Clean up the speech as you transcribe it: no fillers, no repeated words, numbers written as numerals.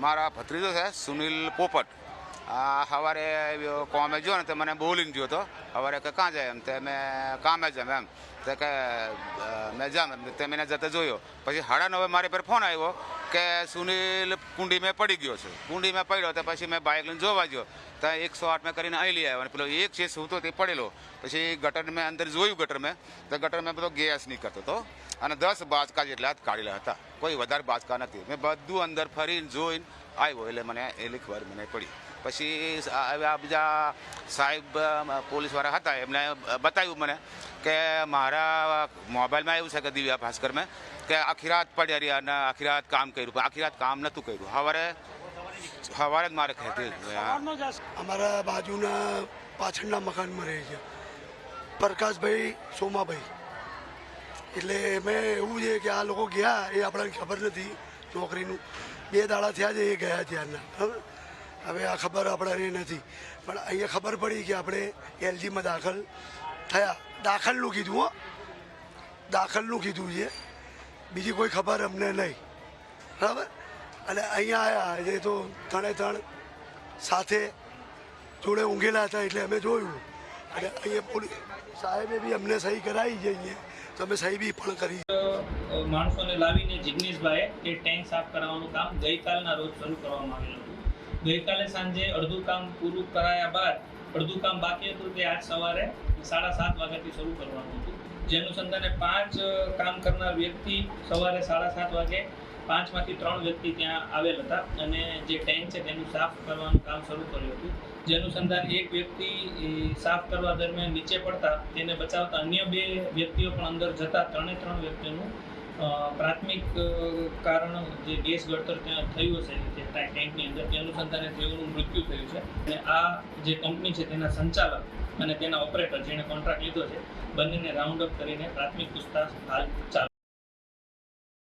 મારા ભત્રીજો છે સુનિલ પોપટ. આ સવારે કોમે જો ને તો મને બોલિંગ જોયો હતો સવારે કે કાં જાય એમ તે મેં કામે જ એમ તો કે મેં જામ એમ તે મેં જતા જોયો. પછી 9:30 મારી પર ફોન આવ્યો કે સુનિલ કુંડીમાં પડી ગયો છે. કુંડીમાં પડ્યો તો પછી મેં બાઇક લઈને જોવા ગયો તો 108 મેં કરીને અહીં લઈ આવ્યો. અને પેલો એક છે સૂતો તે પડેલો. પછી ગટર મેં અંદર જોયું ગટર મેં બધો ગેસ નીકળતો હતો અને 10 બાચકા જેટલા કાઢેલા હતા. કોઈ વધારે બાચકા નથી. મેં બધું અંદર ફરીને જોઈને આવ્યો એટલે મને એ ખબર મને પડી. પછી આ બીજા સાહેબ પોલીસવાળા હતા એમને બતાવ્યું મને કે મારા મોબાઈલમાં એવું છે કે દિવ્યા ભાસ્કરમાં કે આખી રાત પડ્યા રહ્યા અને આખી રાત કામ કર્યું પણ આખી રાત કામ નહોતું કર્યું. સવારે જ મારે ખેતી. અમારા બાજુના પાછળના મકાનમાં રહે છે પ્રકાશભાઈ સોમાભાઈ. એટલે મેં એવું છે કે આ લોકો ગયા એ આપણને ખબર નથી નોકરીનું. 2 દાડા થયા છે એ ગયા ત્યારના. બરાબર. હવે આ ખબર આપણને નથી પણ અહીંયા ખબર પડી કે આપણે એલજીમાં દાખલ થયા. દાખલનું કીધું હો, દાખલનું કીધું છે, બીજી કોઈ ખબર અમને નહીં. બરાબર. અને અહીંયા આવ્યા એ તો 3 સાથે જોડે ઊંઘેલા હતા એટલે અમે જોયું. અને અહીંયા પોલીસ સાહેબે બી અમને સહી કરાવી છે અહીંયા તો અમે સહી બી પણ કરી. માણસોને લાવીને જિગ્નેશભાઈએ તે ટેન્ક સાફ કરાવવાનું કામ ગઈકાલના રોજ શરૂ કરવામાં આવેલું હતું. ગઈકાલે સાંજે અડધું કામ પૂરું કરાયા બાદ અડધું કામ બાકી હતું તે આજ સવારે 7:30 વાગ્યાથી શરૂ કરવાનું હતું. જે અનુસંધાને 5 કામ કરનાર વ્યક્તિ સવારે 7:30 વાગે 5માંથી 3 વ્યક્તિ ત્યાં આવેલ હતા અને જે ટેન્ક છે તેનું સાફ કરવાનું કામ શરૂ કર્યું હતું. જે અનુસંધાન એક વ્યક્તિ સાફ કરવા દરમિયાન નીચે પડતા તેને બચાવતા અન્ય 2 વ્યક્તિઓ પણ અંદર જતા 3 વ્યક્તિઓનું પ્રાથમિક કારણ જે ગેસ ગળતર ત્યાં થયું હશે જે ટેન્કની અંદર તે અનુસંધાને તેઓનું મૃત્યુ થયું છે. અને આ જે કંપની છે તેના સંચાલક અને તેના ઓપરેટર જેણે કોન્ટ્રાક્ટ લીધો છે બંનેને રાઉન્ડ અપ કરીને પ્રાથમિક પૂછતાછ હાલ ચાલુ